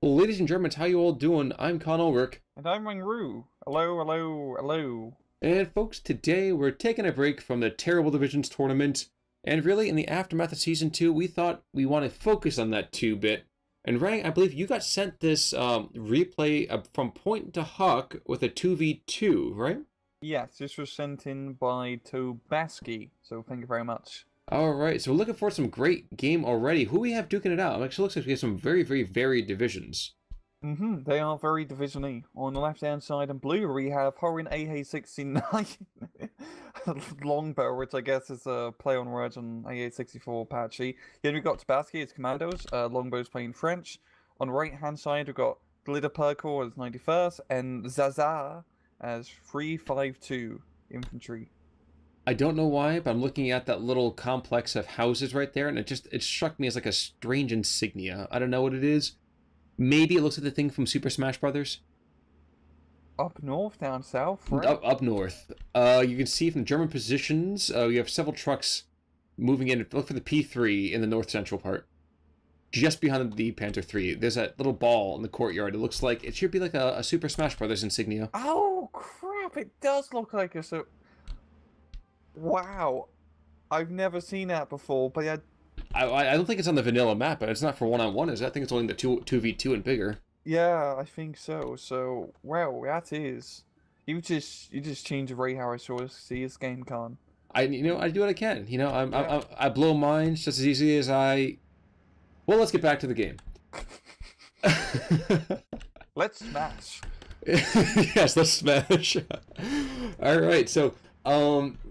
Well, ladies and Germans, how you all doing? I'm Con Ulrich. And I'm Roo. Hello, hello, hello. And folks, today we're taking a break from the terrible Divisions tournament. And really, in the aftermath of Season 2, we thought we want to focus on that 2-bit. And Rang, I believe you got sent this replay from Pointe du Hoc with a 2v2, right? Yes, this was sent in by Tobaski, so thank you very much. Alright, so we're looking for some great game already. Who we have duking it out? It actually looks like we have some very, very varied divisions. They are very division-y. On the left-hand side in blue, we have Horin AH-69 Longbow, which I guess is a play on words on AH-64 Apache. Then we've got Tobaski as Commandos, Longbow's playing French. On the right-hand side, we've got Gliderperkele as 91st, and Zazaa as 352 Infantry. I don't know why, but I'm looking at that little complex of houses right there, and it struck me as like a strange insignia. I don't know what it is. Maybe it looks like the thing from Super Smash Brothers. Up north, down south, right? Up north. You can see from German positions, you have several trucks moving in. Look for the P3 in the north central part. Just behind the Panther 3. There's that little ball in the courtyard. It looks like, it should be like a Super Smash Brothers insignia. Oh, crap, it does look like a Wow. I've never seen that before, but yeah. I don't think it's on the vanilla map, but it's not for one-on-one, is it? I think it's only the 2v2 and bigger. Yeah, I think so. So, wow, that is. You just changed the rate how I sort of see this game, Con. I do what I can. I blow minds just as easy as I. Well, let's get back to the game. Let's smash. Yes, let's smash. All right, so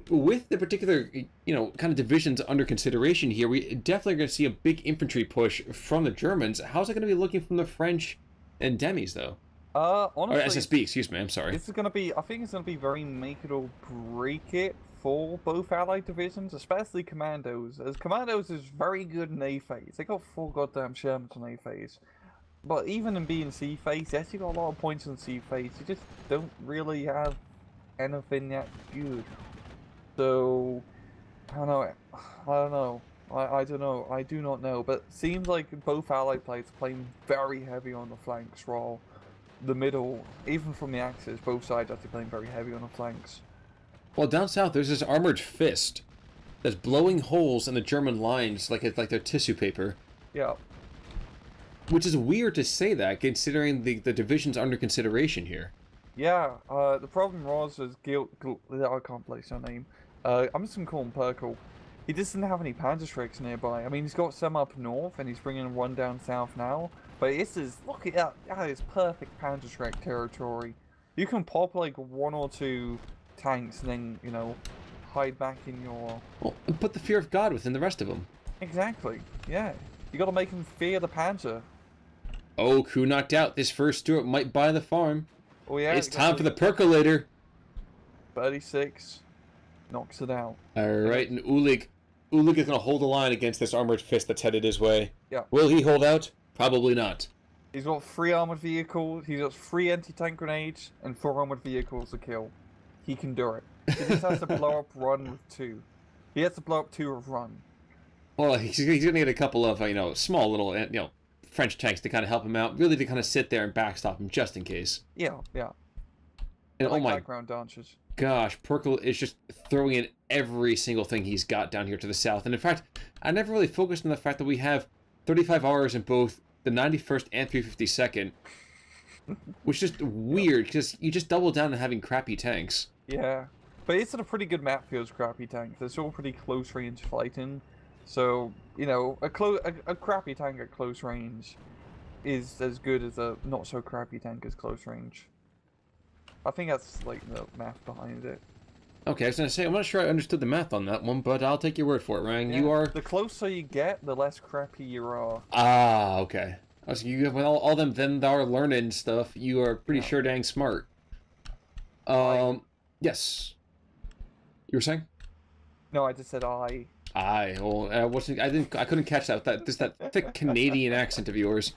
with the particular kind of divisions under consideration here, we definitely are going to see a big infantry push from the Germans. How's it going to be looking from the French and demis though? Honestly, or SSB, excuse me. I'm sorry. This is going to be. I think it's going to be very make it or break it for both allied divisions, especially Commandos. As Commandos is very good in A phase. They got 4 goddamn Shermans in A phase. But even in B and C phase, yes, you got a lot of points in C phase. You just don't really have anything that good. So, I don't know. I don't know. I do not know. But it seems like both allied players are playing very heavy on the flanks, while the middle, even from the axis, both sides are playing very heavy on the flanks. Well, down south, there's this armored fist that's blowing holes in the German lines like they're tissue paper. Yeah. Which is weird to say that, considering the divisions under consideration here. Yeah, the problem was I can't place your name. I'm just gonna call him Perkele. He just didn't have any Panzerschrecks nearby. I mean, he's got some up north, and he's bringing one down south now. But this is, look at that, that is perfect Panzerschreck territory. You can pop like 1 or 2 tanks, and then, hide back in your... Well, and put the fear of God within the rest of them. Exactly, yeah. You gotta make him fear the Panzer. Oh, crew knocked out. This first Stuart might buy the farm. Oh yeah, it's time for the percolator. 36 knocks it out. Alright, and Ulig is going to hold the line against this armored fist that's headed his way. Yeah. Will he hold out? Probably not. He's got 3 armored vehicles, he's got 3 anti-tank grenades, and 4 armored vehicles to kill. He can do it. He just has to blow up run with 2. He has to blow up 2 of run. Well, he's going to get a couple of, small little, French tanks to kind of help him out, really to kind of sit there and backstop him just in case. Yeah, yeah. And like oh my background dancers. Gosh, Perkele is just throwing in every single thing he's got down here to the south. And in fact, I never really focused on the fact that we have 35 hours in both the 91st and 352nd, which is just weird because you just double down on having crappy tanks. Yeah, but it's in a pretty good map for those crappy tanks. It's all pretty close range fighting. So, a crappy tank at close range is as good as a not so crappy tank at close range. I think that's like the math behind it. Okay, I was gonna say I'm not sure I understood the math on that one, but I'll take your word for it, Rang. Yeah, you are the closer you get, the less crappy you are. Ah, okay. So you with all them then thou learning stuff, you are pretty sure dang smart. Yes. You were saying? No, I just said I. Well, I couldn't catch that. That thick Canadian accent of yours.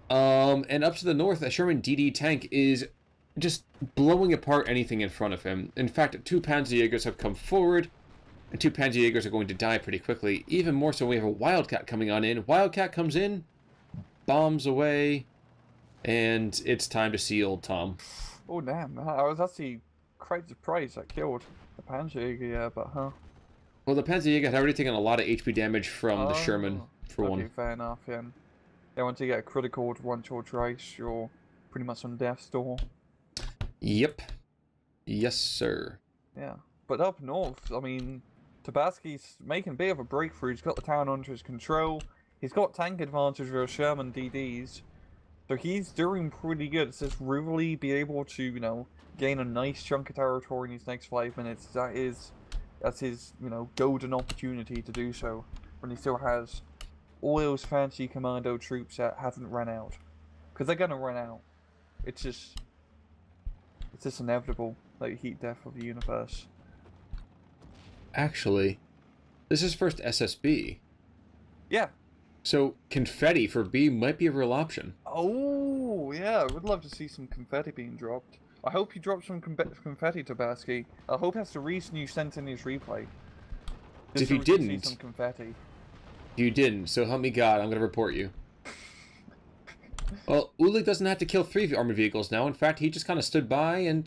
And up to the north, a Sherman DD tank is just blowing apart anything in front of him. In fact, 2 Panzerjägers have come forward, and 2 Panzerjägers are going to die pretty quickly. Even more so, we have a Wildcat coming on in. Wildcat comes in, bombs away, and it's time to see old Tom. Oh damn! I was actually quite surprised I killed the Panzerjäger, yeah, but huh. Well, the Panzerjäger had already taken a lot of HP damage from the Sherman, for okay, one. fair enough, yeah. Yeah, once you get a critical with one short race, you're pretty much on death's door. Yep. Yes, sir. Yeah. But up north, I mean, Tobaski's making a bit of a breakthrough. He's got the town under his control. He's got tank advantage with Sherman DDs. So he's doing pretty good. It's just really be able to, you know, gain a nice chunk of territory in these next 5 minutes. That's his, you know, golden opportunity to do so. When he still has all those fancy commando troops that haven't run out. Because they're gonna run out. It's just inevitable, like heat death of the universe. Actually, this is first SSB. Yeah. So confetti for B might be a real option. Oh, yeah, I would love to see some confetti being dropped. I hope you drop some confetti, Tobaski. I hope that's the reason you sent in his replay. If you didn't, see some confetti. You didn't, so help me God, I'm going to report you. Well, Ulig doesn't have to kill 3 armored vehicles now. In fact, he just kind of stood by and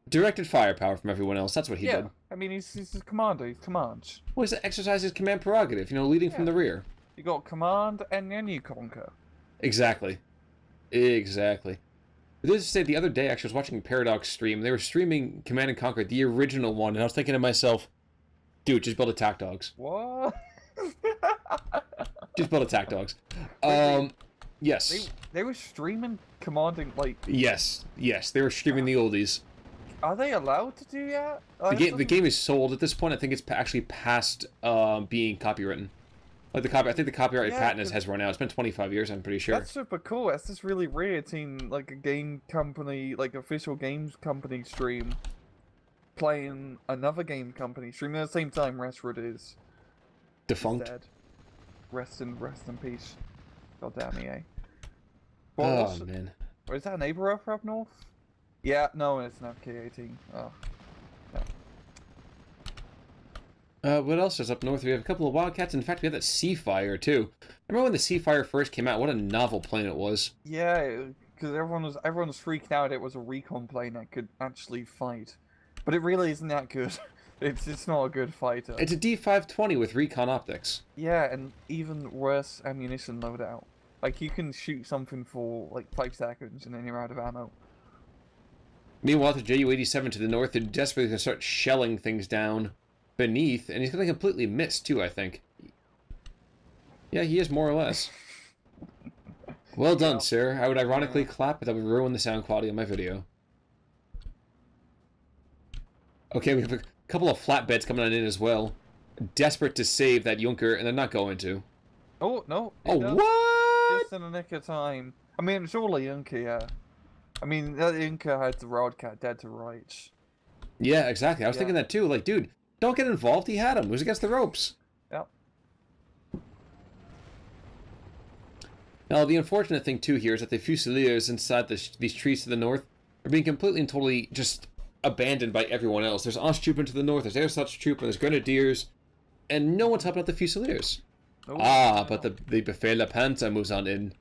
directed firepower from everyone else. That's what he did. I mean, he's his commander. He's commands. Well, he's exercised his command prerogative, you know, leading from the rear. You got command, and then you conquer. Exactly. Exactly. I did say the other day, actually, I was watching Paradox stream. They were streaming Command and Conquer, the original one, and I was thinking to myself, dude, just build attack dogs. What? Just build attack dogs. Yes. They were streaming commanding, like... Yes, they were streaming the oldies. Are they allowed to do that? The game is sold at this point. I think it's actually past being copywritten. Like I think the copyright patent has run out. It's been 25 years, I'm pretty sure. That's super cool. That's just really rare seeing like a game company, like official games company stream, playing another game company streaming at the same time. Rashford is defunct. Dead. Rest in peace. God damn EA. Man. Or is that an neighbor up north? Yeah, no, it's an FK-18. Oh. What else is up north? We have a couple of Wildcats. In fact, we have that Seafire, too. Remember when the Seafire first came out? What a novel plane it was. Yeah, because everyone was freaking out it was a recon plane that could actually fight. But it really isn't that good. It's not a good fighter. It's a D520 with recon optics. Yeah, and even worse ammunition loadout. Like, you can shoot something for, like, 5 seconds and then you're out of ammo. Meanwhile, the Ju-87 to the north, they're desperately going to start shelling things down beneath, and he's going to completely miss, too, I think. Yeah, he is, more or less. Well done, sir. I would ironically clap, but that would ruin the sound quality of my video. Okay, we have a couple of flatbeds coming on in as well. Desperate to save that Junker, and they're not going to. Oh, no. Oh, what? Just in the nick of time. I mean, it's all a Junker, yeah. I mean, that Junker had the Wildcat dead to rights. Yeah, exactly. I was thinking that, too. Like, dude, don't get involved. He had him. It was against the ropes. Yep. Now, the unfortunate thing, too, here is that the Fusiliers inside these trees to the north are being completely and totally just abandoned by everyone else. There's Osttroop to the north, there's Ersatz-Troop, and there's Grenadiers, and no one's helping out the Fusiliers. Oh, but the Befehle Panzer moves on in.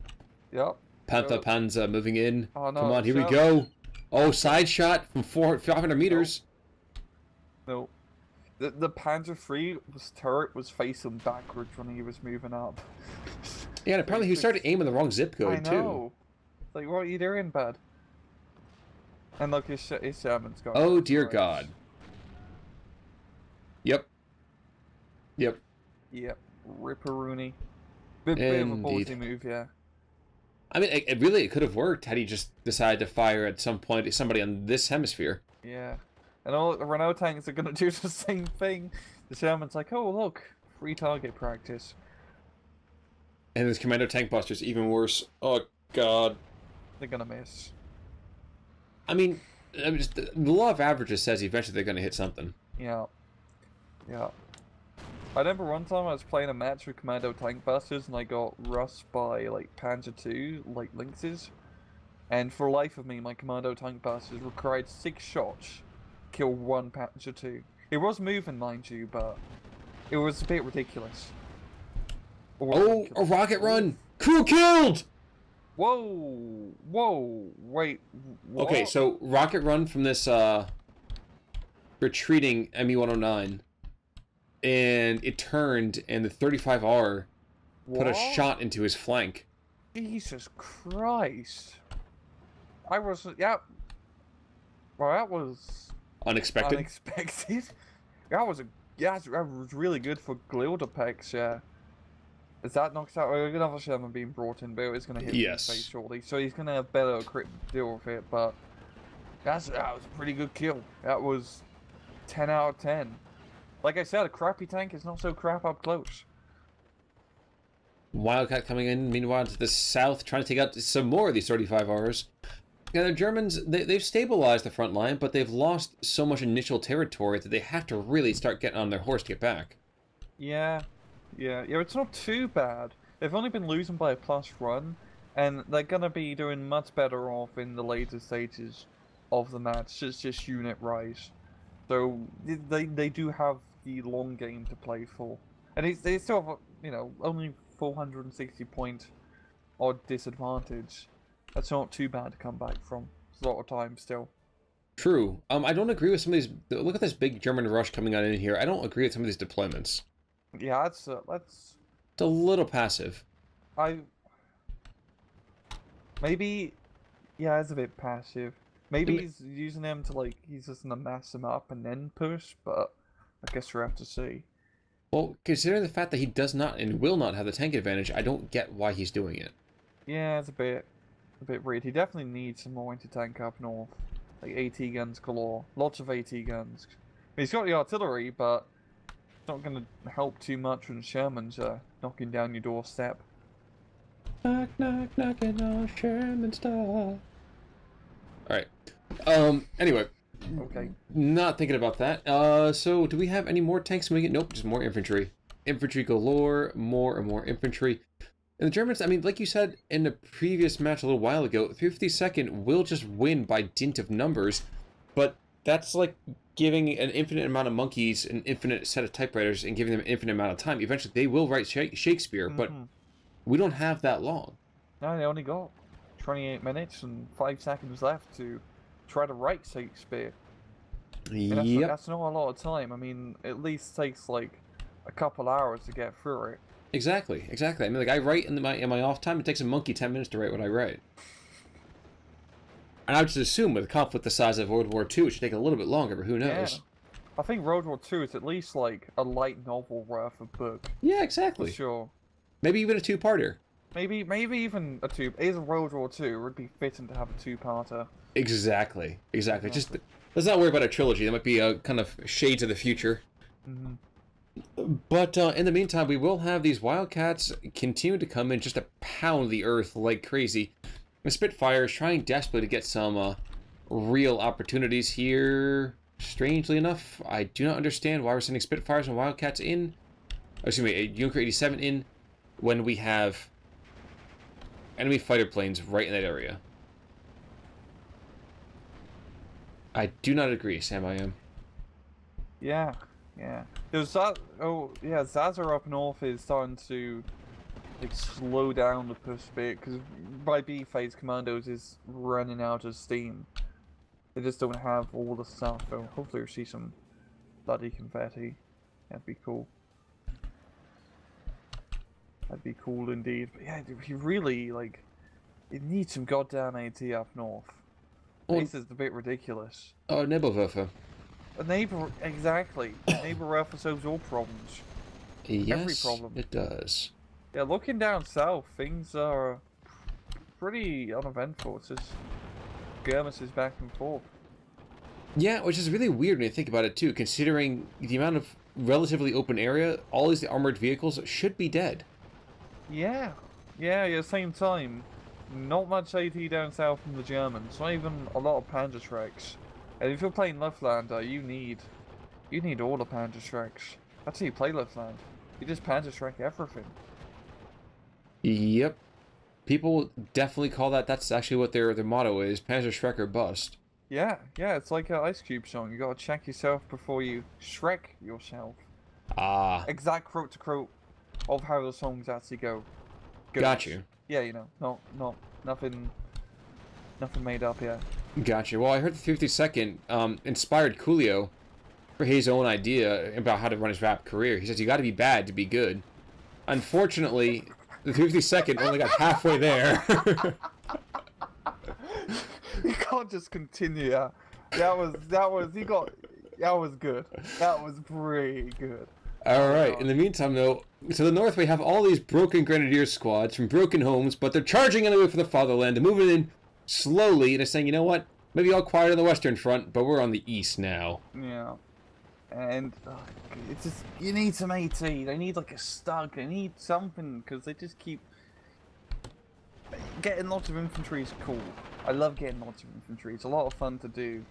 Yep. Panther Panzer moving in. Oh, no, come on, here we go. Oh, side shot from 500 meters. No. The Panzer III turret was facing backwards when he was moving up. Yeah, and apparently he started aiming the wrong zip code, too. I know. Like, what are you doing, bud? And look, his Sherman's gone. Oh, dear God. Yep. Yep. Ripperoonie. Bit of a ballsy move, yeah. I mean, it could have worked had he just decided to fire at some point somebody on this hemisphere. Yeah. And all the Renault tanks are going to do the same thing. The Sherman's like, oh, look, free target practice. And his Commando Tank Buster's even worse. Oh, God. They're going to miss. I mean, the law of averages says eventually they're going to hit something. Yeah. Yeah. I remember one time I was playing a match with Commando Tank Busters and I got rust by, like, Panzer II, like, Lynxes. And for the life of me, my Commando Tank Busters required 6 shots to kill 1 Panzer II. It was moving, mind you, but it was a bit ridiculous. Oh, a rocket run! Crew killed! Whoa! Whoa! Wait. What? Okay, so rocket run from this retreating ME-109, and it turned, and the 35R put a shot into his flank. Jesus Christ! I was yeah. Well, that was Unexpected. unexpected. That was that was really good for Gliderperkele. Yeah. As that knocks out another Sherman being brought in, but it's going to hit his face shortly, so he's going to have better deal with it. But that was a pretty good kill. That was 10 out of 10. Like I said, a crappy tank is not so crap up close. Wildcat coming in, meanwhile, to the south, trying to take out some more of these 35Rs. And the Germans, they've stabilized the front line, but they've lost so much initial territory that they have to really start getting on their horse to get back. Yeah, it's not too bad. They've only been losing by a plus run, and they're going to be doing much better off in the later stages of the match. It's just unit rise. So they do have the long game to play for. And they still have, you know, only 460 point odd disadvantage. That's not too bad to come back from. It's a lot of time still. True. I don't agree with some of these. Look at this big German rush coming on in here. I don't agree with some of these deployments. Yeah, it's a little passive. Maybe, yeah, it's a bit passive. Maybe he's using them to, like, he's just gonna mass them up and then push, but I guess we'll have to see. Well, considering the fact that he does not and will not have the tank advantage, I don't get why he's doing it. Yeah, it's a bit weird. He definitely needs some more anti-tank up north. Like AT guns galore. Lots of AT guns. I mean, he's got the artillery, but it's not going to help too much when Sherman's knocking down your doorstep. Knock, knock, knocking on Sherman's door. Alright. Anyway. Okay. Not thinking about that. So do we have any more tanks moving it? Nope, just more infantry. Infantry galore, more and more infantry. And the Germans, I mean, like you said in the previous match a little while ago, 52nd will just win by dint of numbers, but that's like giving an infinite amount of monkeys an infinite set of typewriters and giving them an infinite amount of time. Eventually, they will write Shakespeare, but we don't have that long. No, they only got 28 minutes and 5 seconds left to try to write Shakespeare. Yep. That's not a lot of time. I mean, at least takes like a couple hours to get through it. Exactly. I mean, like, I write in my off time. It takes a monkey 10 minutes to write what I write. And I would just assume with a conflict the size of World War II, it should take a little bit longer, but who knows? Yeah. I think World War II is at least like a light novel worth of book. Yeah, exactly. For sure. Maybe even a two-parter. Maybe even a two. Is World War II? It would be fitting to have a two-parter. Exactly. Just let's not worry about a trilogy. That might be a kind of shades of the future. But in the meantime, we will have these Wildcats continue to come in just to pound the earth like crazy. The Spitfires trying desperately to get some real opportunities here. Strangely enough, I do not understand why we're sending Spitfires and Wildcats in. Excuse me, Junker 87 in when we have enemy fighter planes right in that area. I do not agree, Sam. I am. Yeah. There's that. Oh, yeah. Zazaa up north is starting to like slow down the push a bit because by B phase Commandos is running out of steam. They just don't have all the stuff. So hopefully we'll see some bloody confetti. That'd be cool. That'd be cool indeed. But yeah, you really like. It needs some goddamn AT up north. This is a bit ridiculous. Oh, Nebelwerfer. A neighbor, exactly. Neighbor solves all problems. Yes, every problem. It does. Yeah, looking down south, things are pretty uneventful. It's just skirmishes back and forth. Yeah, which is really weird when you think about it too, considering the amount of relatively open area. All these armored vehicles should be dead. Yeah. Same time, not much AT down south from the Germans. Not even a lot of Panzerschrecks. And if you're playing Luftlande, you need all the Panzerschrecks. That's how you play Luftlande. You just Panzerschreck everything. Yep. People definitely call that's actually what their motto is, Panzerschreck or bust. Yeah, it's like an Ice Cube song. You gotta check yourself before you Shrek yourself. Ah. Exact quote to quote of how the songs actually go. Got you. Yeah, you know, nothing made up yet. Gotcha. Well, I heard the 52nd inspired Coolio for his own idea about how to run his rap career. He says you got to be bad to be good. Unfortunately, the 52nd only got halfway there. You can't just continue. That was good. That was pretty good. All right. In the meantime, though, to the north we have all these broken grenadier squads from broken homes, but they're charging anyway for the fatherland. They're moving in slowly, and they're saying, you know what? Maybe all quiet on the western front, but we're on the east now. Yeah. And it's just, you need some AT. They need like a stug. They need something because they just keep getting lots of infantry is cool. I love getting lots of infantry. It's a lot of fun to do.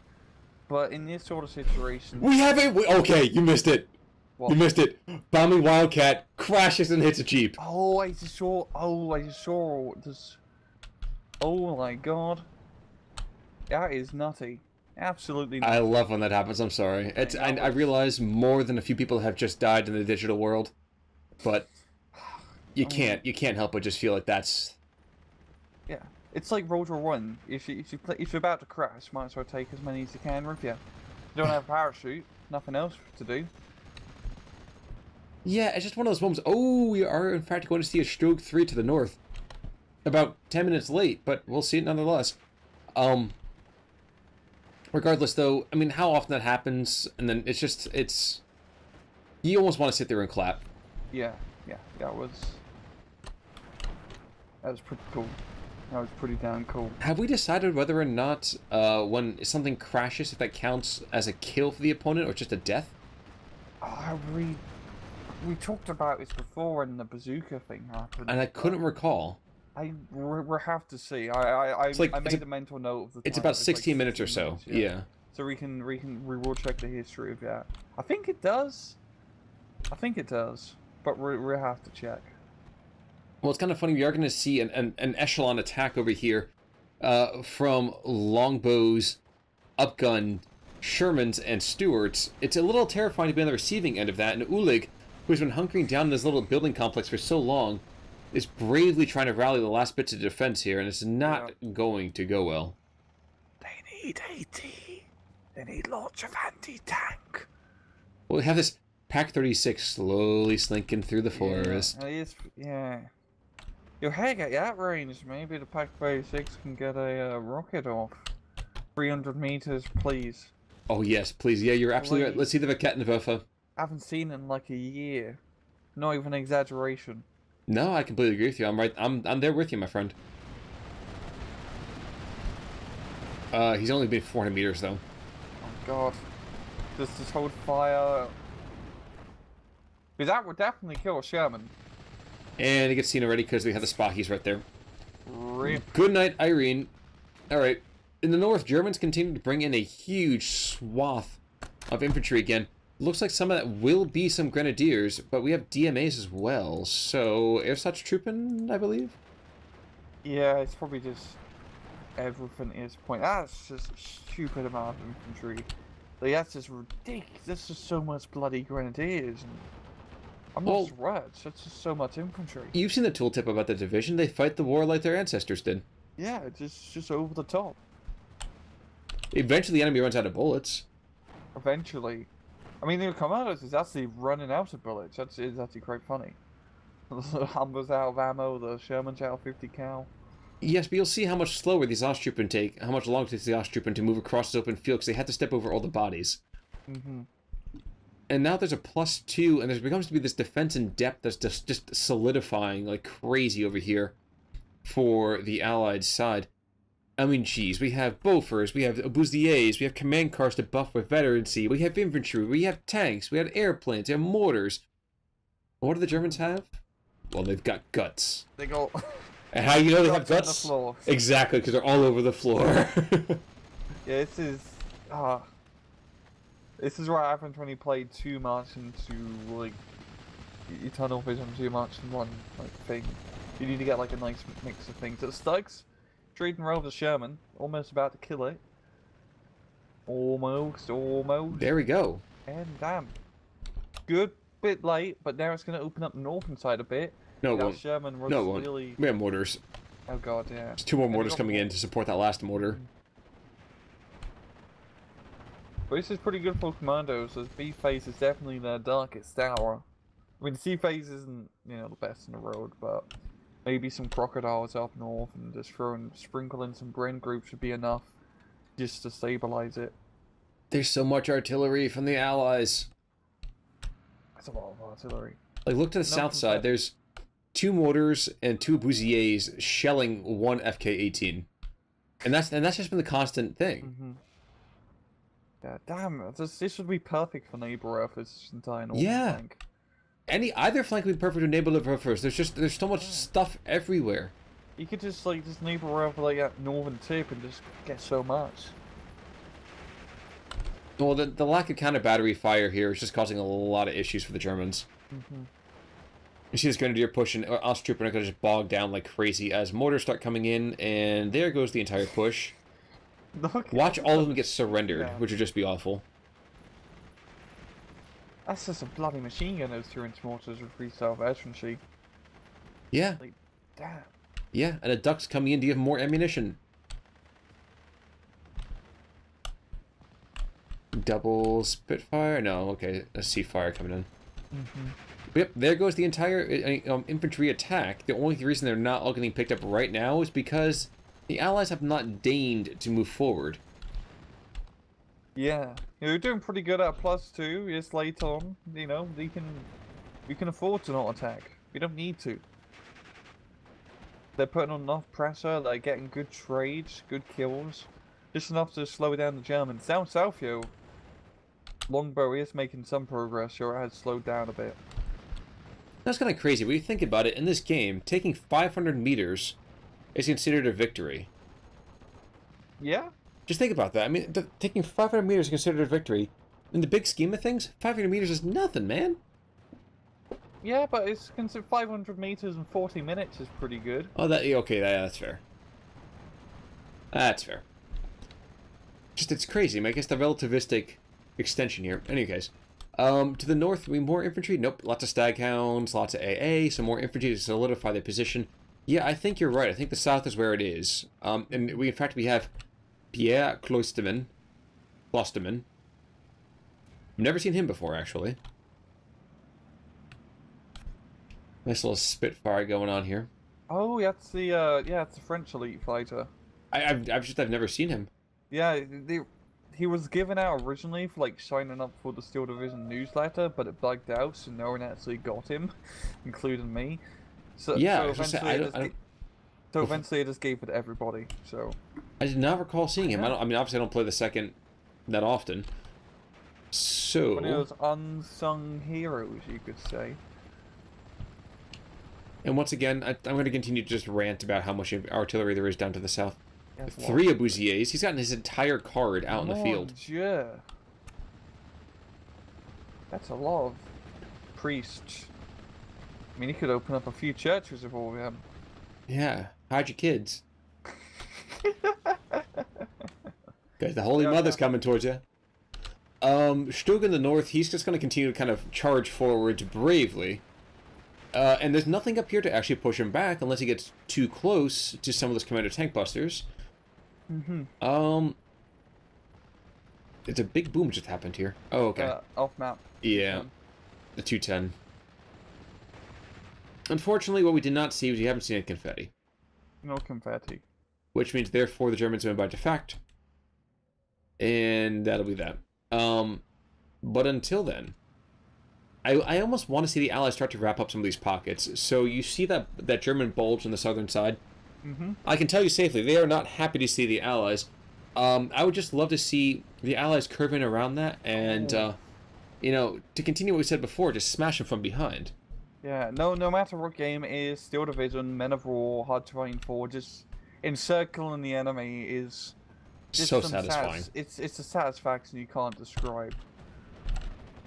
But in this sort of situation, We have it. Okay, you missed it. what? You missed it. Bombing Wildcat crashes and hits a jeep. Oh, I just saw this. Oh my god, that is nutty. Absolutely nutty. I love when that happens. I'm sorry. It's I realize more than a few people have just died in the digital world, but you can't help but just feel like that's. Yeah, it's like Rotor One. If you're about to crash, might as well take as many as you can with you. You don't have a parachute, nothing else to do. Yeah, it's just one of those moments. Oh, we are in fact going to see a Stroke 3 to the north. About 10 minutes late, but we'll see it nonetheless. Regardless, though, I mean, how often that happens, and then it's... You almost want to sit there and clap. Yeah, that was pretty cool. That was pretty damn cool. Have we decided whether or not, when something crashes, if that counts as a kill for the opponent or just a death? We talked about this before when the bazooka thing happened. And I couldn't recall. We have to see. I made a mental note of the time. It's about It's 16 like minutes or so. Yeah. So we will check the history of that. I think it does. But we have to check. Well, it's kind of funny. We are going to see an echelon attack over here from Longbow's, Upgun, Shermans, and Stuarts. It's a little terrifying to be on the receiving end of that. And Ulig, who's been hunkering down in this little building complex for so long, is bravely trying to rally the last bits of defense here, and it's not going to go well. They need AT. They need lots of anti-tank. Well, we have this Pack 36 slowly slinking through the forest. Yeah. Your heck, at that range, maybe the Pack 36 can get a rocket off. 300 meters, please. Oh, yes, please. Yeah, you're absolutely right. Let's see the Vaketnevuffa. I haven't seen it in like a year. Not even an exaggeration. No, I completely agree with you. I'm right. I'm there with you, my friend. He's only been 400 meters, though. Oh, God. Just hold fire. Because that would definitely kill a Sherman. And he gets seen already because we have the Spockies right there. Rip. Good night, Irene. Alright. In the north, Germans continue to bring in a huge swath of infantry again. Looks like some of that will be some grenadiers, but we have DMAs as well. So, Ersatztruppen, I believe? Yeah, it's probably just everything is point. That's just a stupid amount of infantry. Like, that's just ridiculous. That's just so much bloody grenadiers. And I'm not surprised. That's just so much infantry. You've seen the tooltip about the division. They fight the war like their ancestors did. Yeah, it's just over the top. Eventually, the enemy runs out of bullets. Eventually. I mean, the commandos is actually running out of bullets. It's actually quite funny. The Humber's out of ammo, the Sherman's out of 50 cal. Yes, but you'll see how much slower these Osttruppen take, how much longer it takes the Osttruppen to move across this open field, because they have to step over all the bodies. Mm-hmm. And now there's a +2, and there becomes to be this defense in depth that's just solidifying like crazy over here for the Allied side. I mean, geez, we have Bofors, we have Busiers, we have command cars to buff with veterancy, we have infantry, we have tanks, we have airplanes, we have mortars. What do the Germans have? Well, they've got guts. They go... And how you know they have guts? The floor. Exactly, because they're all over the floor. Yeah, this is... This is what happens when you play too much into, like, Eternal Vision too much in one, like, thing. You need to get, like, a nice mix of things. It Stugs, trading around with the Sherman, almost about to kill it. Almost. There we go. And damn. Good bit late, but now it's going to open up the northern side a bit. No, it That won't. Sherman was No, it won't. really... We have mortars. Oh god, yeah. There's 2 more mortars coming in to support that last mortar. But this is pretty good for commandos, as B phase is definitely their darkest hour. I mean, C phase isn't, you know, the best in the road, but maybe some crocodiles up north and just sprinkle in some brain groups should be enough just to stabilize it. There's so much artillery from the Allies. That's a lot of artillery. Like, look to the south side. There's 2 mortars and 2 Busiers shelling 1 FK-18, and that's just been the constant thing. Yeah, damn, this would be perfect for neighbor Earth this entire northern flank. Either flank would be perfect to neighbor Earth first. There's so much stuff everywhere. You could just neighbor Earth like that northern tip and just get so much. Well, the lack of counter battery fire here is just causing a lot of issues for the Germans. You see this Grenadier pushing, us trooper are going to just bog down like crazy as mortars start coming in, and there goes the entire push. Watch all of them get surrendered, which would just be awful. That's just a bloody machine gun, those 2-inch mortars with 3 self-infantry. Yeah. Like, damn. Yeah, and a duck's coming in to give more ammunition. Double Spitfire? No, okay, a Seafire coming in. Yep, there goes the entire infantry attack. The only reason they're not all getting picked up right now is because the Allies have not deigned to move forward. Yeah, you're doing pretty good at +2. Just late on, you know, we can afford to not attack. We don't need to. They're putting on enough pressure. They're getting good trades, good kills, just enough to slow down the Germans. Down south, yo, Longbow is making some progress. Sure, it has slowed down a bit. That's kind of crazy. When you think about it, in this game, taking 500 meters is considered a victory. Yeah. Just think about that. I mean, taking 500 meters is considered a victory. In the big scheme of things, 500 meters is nothing, man. Yeah, but it's considered 500 meters in 40 minutes is pretty good. Oh, okay, that's fair. That's fair. Just, it's crazy. I mean, I guess the relativistic extension here. In any case, to the north, we more infantry. Nope, lots of staghounds, lots of AA, some more infantry to solidify the position. Yeah, I think you're right. I think the south is where it is. And in fact, we have Pierre Closterman. I've never seen him before, actually. Nice little Spitfire going on here. Oh, that's the it's the French elite fighter. I've never seen him. Yeah, he was given out originally for like signing up for the Steel Division newsletter, but it bugged out, so no one actually got him, including me. So yeah, so eventually I just gave it to everybody. So I did not recall seeing him. I mean, obviously I don't play the second that often. So one of those unsung heroes, you could say. And once again, I'm going to continue to just rant about how much artillery there is down to the south. 3 Abusiers. He's gotten his entire card out in the field. Yeah. That's a lot of priests. I mean, he could open up a few churches with all of them. Yeah. Hide your kids. Guys, the Holy Mother's coming towards you. Stug in the north, he's just going to continue to kind of charge forwards bravely. And there's nothing up here to actually push him back unless he gets too close to some of those commander tank busters. It's a big boom just happened here. Oh, okay. Off map. Yeah. The 210. Unfortunately, what we did not see was you haven't seen any confetti. No confetti. Which means, therefore, the Germans win by defect. And that'll be that. But until then, I almost want to see the Allies start to wrap up some of these pockets. So you see that German bulge on the southern side? I can tell you safely, they are not happy to see the Allies. I would just love to see the Allies curve in around that and, you know, to continue what we said before, just smash them from behind. Yeah, no matter what game it is, Steel Division, Men of War, Hard Terrain 4, just encircling the enemy is just so satisfying. It's a satisfaction you can't describe.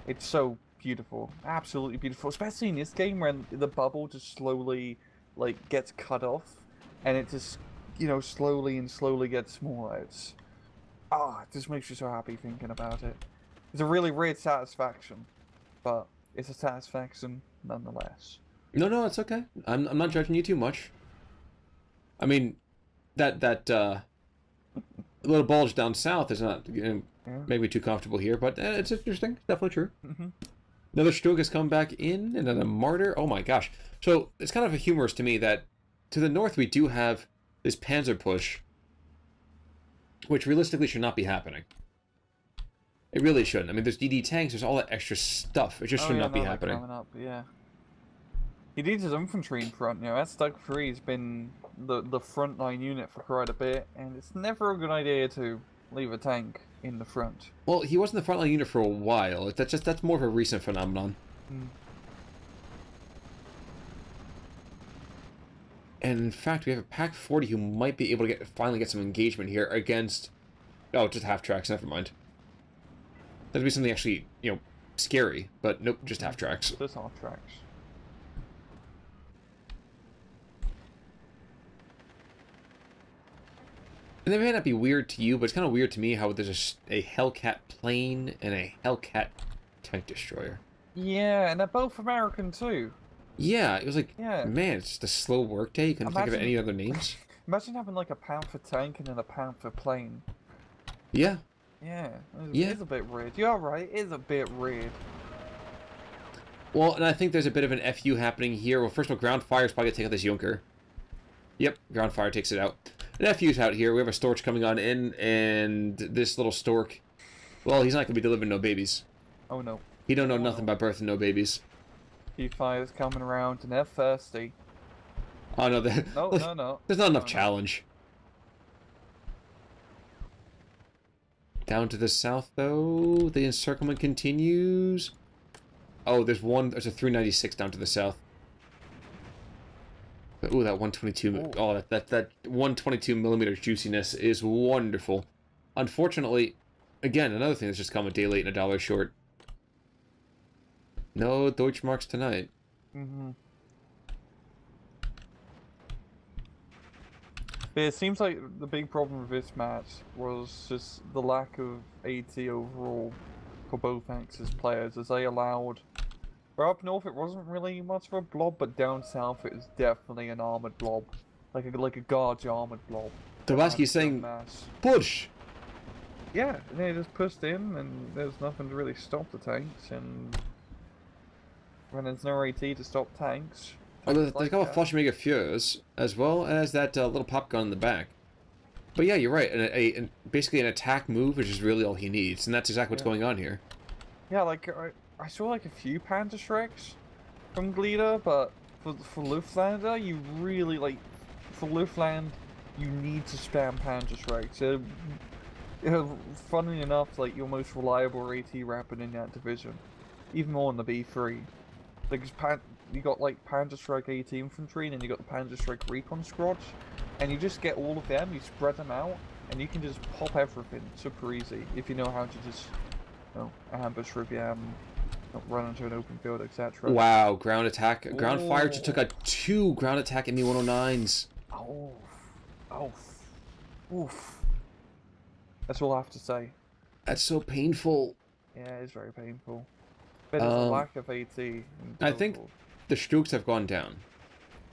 It's so beautiful, absolutely beautiful, especially in this game when the bubble just slowly, like, gets cut off, and it just, you know, slowly gets smaller. It's, it just makes you so happy thinking about it. It's a really weird satisfaction, but it's a satisfaction nonetheless. No, no, it's okay. I'm not judging you too much. I mean, that little bulge down south is not make me too comfortable here, but it's interesting. It's definitely true. Mm-hmm. Another stroke has come back in, and then a martyr. Oh my gosh! So it's kind of humorous to me that to the north we do have this panzer push, which realistically should not be happening. It really shouldn't. I mean, there's DD tanks, there's all that extra stuff. It just should not be happening. Coming up, yeah. He needs his infantry in front. You know, that 3 has been the frontline unit for quite a bit, and it's never a good idea to leave a tank in the front. Well, he wasn't the frontline unit for a while. That's more of a recent phenomenon. Mm. And in fact, we have a Pack 40 who might be able to finally get some engagement here against... Oh, just half tracks. Never mind. That'd be something actually, scary. But nope, just half tracks. Just half tracks. And it may not be weird to you, but it's kind of weird to me how there's a Hellcat plane and a Hellcat tank destroyer. Yeah, and they're both American too. Yeah, it was like, yeah. Man, it's just a slow workday. You couldn't think of any other names. Imagine having like a Panther tank and then a Panther plane. Yeah. Yeah, it's a bit weird. You're right, it is a bit weird. Well, and I think there's a bit of an FU happening here. Well, first of all, ground fire is probably going to take out this Junker. Yep, ground fire takes it out. An FU's out here. We have a Storch coming on in, and this little Stork, well, he's not going to be delivering no babies. Oh, no. He don't know nothing about birth and no babies. P5's coming around, and they're thirsty. Oh, no. No. There's not enough challenge. Down to the south, though, the encirclement continues. Oh, there's a 396 down to the south. Ooh, that 122. Ooh. Oh, that 122 millimeter juiciness is wonderful. Unfortunately, again, another thing that's just come a day late and $1 short. No Deutschmarks tonight. Mm-hmm. But it seems like the big problem with this match was just the lack of AT overall for both Axis players, as they allowed... Well, up north it wasn't really much of a blob, but down south it was definitely an armoured blob. Like a Guards armoured blob. Tobaski saying, push! Yeah, they just pushed in, and there's nothing to really stop the tanks, and when there's no AT to stop tanks... Oh, there's a couple of Flush Mega Fures, as well as that little pop gun in the back. But yeah, you're right, and basically an attack move, which is really all he needs, and that's exactly what's going on here. Yeah, like, I saw like a few Panther Shreks from Glider, but for Luftlande, you really, like, for Luftlande, you need to spam Panther Shreks. Funnily enough, like, your most reliable AT rapid in that division. Even more in the B3. Because you got like Panther Strike AT Infantry, and then you got the Panther Strike Recon Squads, and you just get all of them, you spread them out, and you can just pop everything super easy if you know how to just, ambush Rivian, run into an open field, etc. Wow, ground attack, ground fire just took a 2 ground attack in the 109s. Oh, oof. That's all I have to say. That's so painful. Yeah, it's very painful. But there's a lack of AT. I think the Strokes have gone down.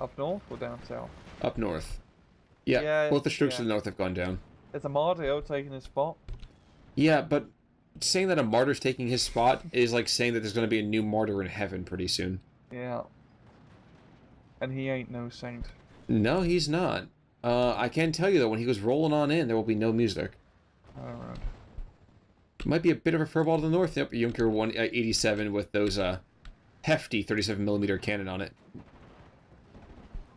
Up north or down south? Up north. Yeah, both the Strokes to the north have gone down. Is a Mardio taking his spot? Yeah, but saying that a Martyr's taking his spot is like saying that there's going to be a new Martyr in heaven pretty soon. Yeah. And he ain't no saint. No, he's not. I can tell you, though, when he goes rolling on in, there will be no music. Alright. Might be a bit of a furball to the north. Yep, Junker 187 with those hefty 37mm cannon on it.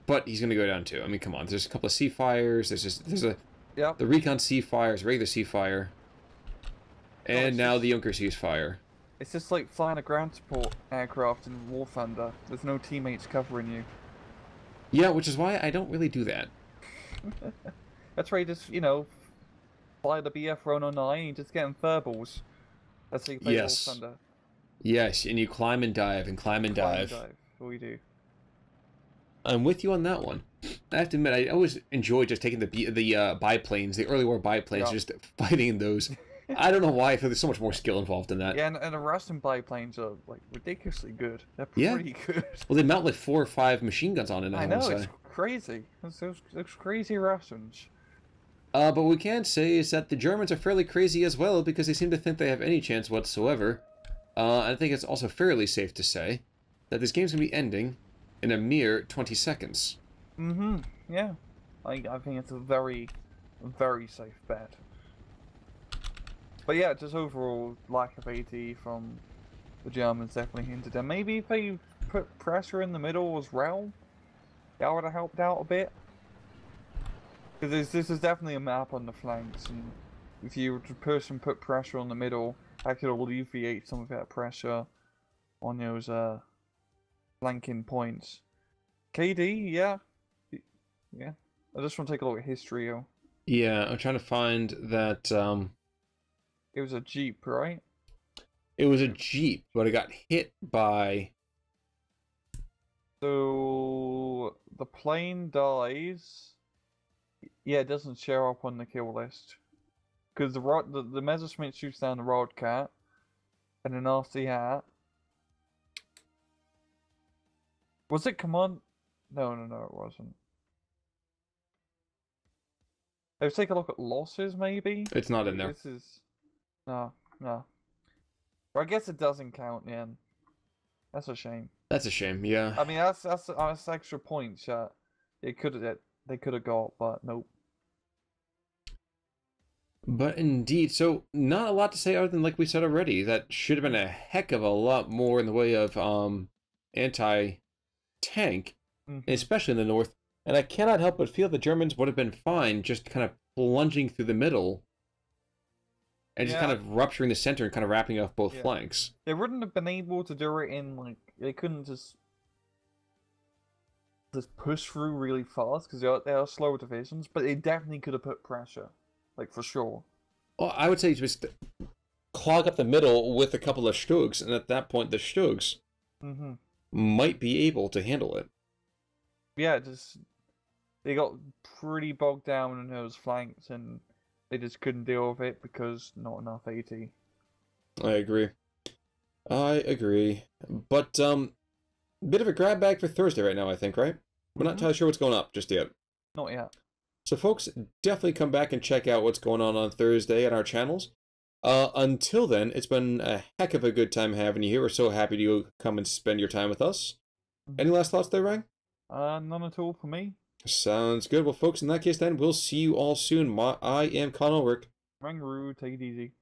But he's going to go down too. I mean, come on. There's a couple of Seafires. There's the Recon Seafires, regular Seafire. And now the Junker Seafire. It's just like flying a ground support aircraft in War Thunder. There's no teammates covering you. Yeah, which is why I don't really do that. That's why you just, fly the BF 109 and just get in furballs. That's how you play War Thunder. Yes, and you climb and dive and climb and dive. We do. I'm with you on that one. I have to admit, I always enjoy just taking the biplanes, the early war biplanes, just fighting in those. I don't know why. I feel there's so much more skill involved in that. Yeah, and the Russian biplanes are like ridiculously good. They're Yeah. pretty good. Well, they mount like 4 or 5 machine guns on it. I know, it's crazy. Those crazy Russians. But what we can say is that the Germans are fairly crazy as well, because they seem to think they have any chance whatsoever. I think it's also fairly safe to say that this game's going to be ending in a mere 20 seconds. Mm-hmm, yeah. I think it's a very, very safe bet. But yeah, just overall lack of AT from the Germans definitely hinted. And maybe if they put pressure in the middle as well, that would have helped out a bit. Because this is definitely a map on the flanks, and if you were to push and put pressure on the middle, that could alleviate some of that pressure on those flanking points. KD, yeah. Yeah. I just want to take a look at history. Yeah, I'm trying to find that... It was a Jeep, right? It was a Jeep, but it got hit by... So the plane dies. Yeah, it doesn't show up on the kill list. Because the Messerschmitt shoots down the Rodcat, and then after that... Was it command? No, it wasn't. Let's take a look at losses, maybe? It's not in there. This is... No. Well, I guess it doesn't count, then. That's a shame. That's a shame, yeah. I mean, that's extra points that they could have got, but nope. But indeed, so not a lot to say other than like we said already, that should have been a heck of a lot more in the way of anti-tank, especially in the north. And I cannot help but feel the Germans would have been fine just kind of plunging through the middle and just kind of rupturing the center and kind of wrapping off both flanks. They wouldn't have been able to do it in, like, they couldn't just push through really fast because they are slower divisions, but they definitely could have put pressure, like, for sure. Well, I would say just clog up the middle with a couple of Stugs, and at that point the Stugs might be able to handle it. Yeah, they got pretty bogged down in those flanks, and they just couldn't deal with it because not enough AT. I agree. But, bit of a grab bag for Thursday right now, I think, right? We're not entirely sure what's going up just yet. Not yet. So, folks, definitely come back and check out what's going on Thursday on our channels. Until then, it's been a heck of a good time having you here. We're so happy to come and spend your time with us. Any last thoughts there, Rang? None at all for me. Sounds good. Well, folks, in that case, then, we'll see you all soon. I am Con Ulrich. Rangaroo, take it easy.